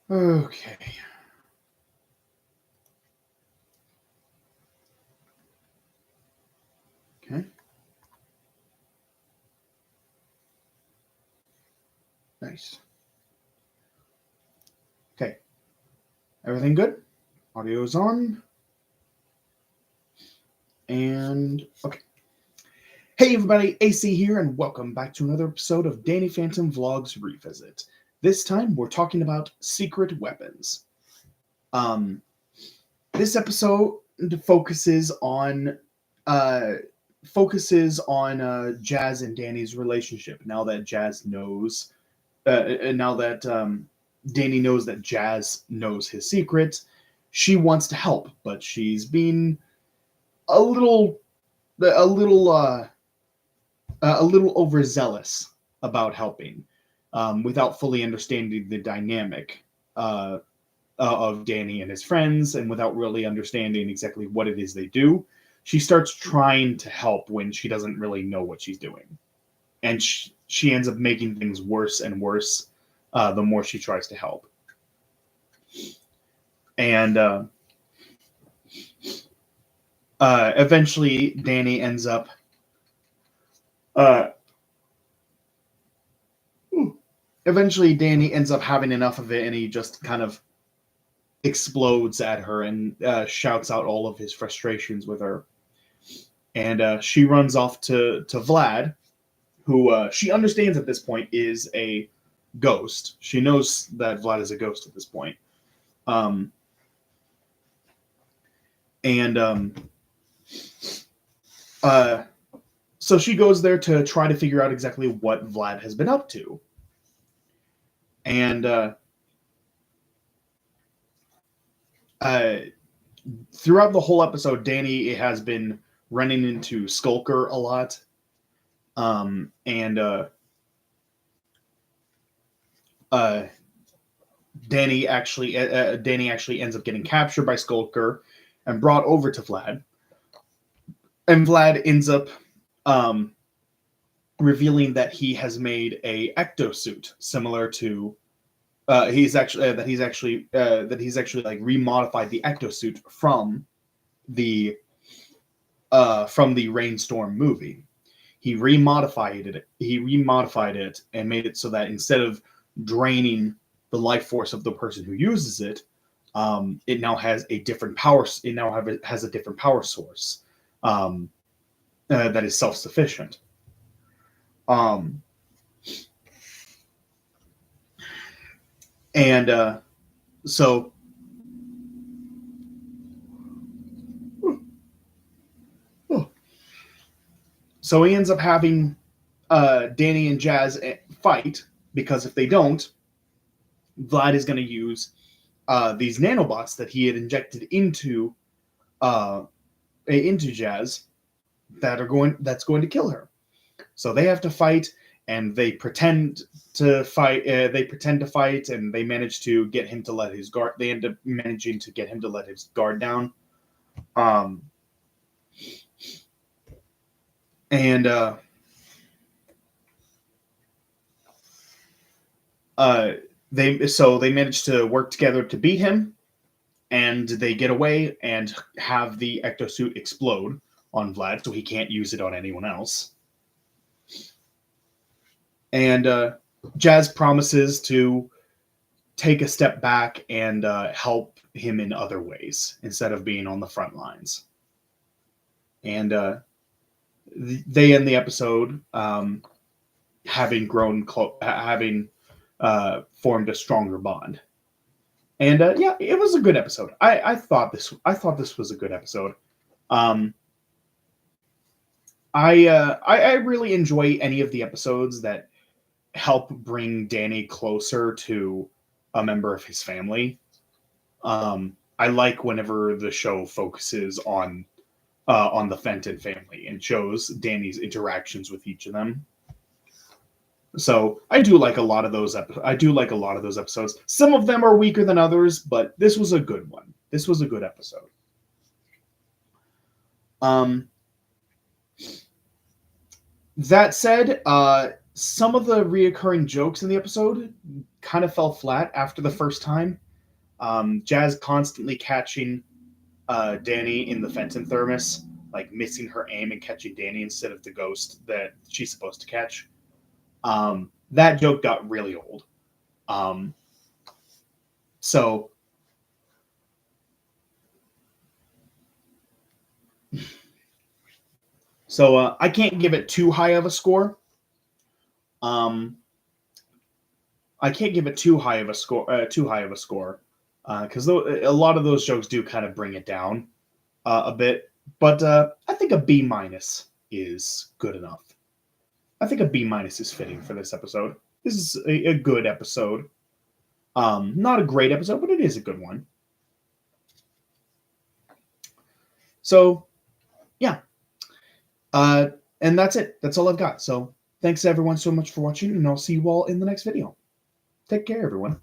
Okay. Okay. Nice. Okay. Everything good? Audio's on. And okay. Hey everybody, AC here, and welcome back to another episode of Danny Phantom Vlogs Revisit. This time we're talking about secret weapons. Um, this episode focuses on uh Jazz and Danny's relationship. Now that Jazz knows, now that Danny knows that Jazz knows his secret, she wants to help, but she's been a little, a little, a little overzealous about helping, without fully understanding the dynamic uh, of Danny and his friends, and without really understanding exactly what it is they do. She starts trying to help when she doesn't really know what she's doing, and she ends up making things worse and worse the more she tries to help. And eventually, Danny ends up. Uh, Eventually, Danny ends up having enough of it, and he just kind of explodes at her and shouts out all of his frustrations with her. And she runs off to Vlad, who she understands at this point is a ghost. She knows that Vlad is a ghost at this point. Um, and uh, so she goes there to try to figure out exactly what Vlad has been up to. And uh, throughout the whole episode, Danny has been running into Skulker a lot. And uh, Danny actually ends up getting captured by Skulker and brought over to Vlad. And Vlad ends up um, revealing that he has made a ectosuit similar to he's actually like remodified the ectosuit the from the Rainstorm movie. He remodified it and made it so that instead of draining the life force of the person who uses it, it now has a different power. It now has a different power source um, that is self sufficient. Um, and so so he ends up having Danny and Jazz fight, because if they don't, Vlad is going to use these nanobots that he had injected uh, into Jazz that's going to kill her. So they have to fight, and they pretend to fight. They pretend to fight, and they manage to get him to let his guard. They end up managing to get him to let his guard down. Um, and uh, they manage to work together to beat him, and they get away and have the ectosuit explode on Vlad, so he can't use it on anyone else. And Jazz promises to take a step back and help him in other ways instead of being on the front lines. And they end the episode having having formed a stronger bond. And yeah, it was a good episode. I thought this was a good episode. Um, I really enjoy any of the episodes that help bring Danny closer to a member of his family. I like whenever the show focuses on the Fenton family and shows Danny's interactions with each of them. So I do like a lot of those. I do like a lot of those episodes. Some of them are weaker than others, but this was a good one. This was a good episode. Um, that said, some of the reoccurring jokes in the episode kind of fell flat after the first time. Jazz constantly catching Danny in the Fenton thermos, like missing her aim and catching Danny instead of the ghost that she's supposed to catch. That joke got really old. Um, so I can't give it too high of a score. Um, I can't give it too high of a score. Because a lot of those jokes do kind of bring it down a bit. But I think a B minus is good enough. I think a B minus is fitting for this episode. This is a good episode. Not a great episode, but it is a good one. So, yeah. And that's it. That's all I've got. So, thanks everyone so much for watching, and I'll see you all in the next video. Take care, everyone.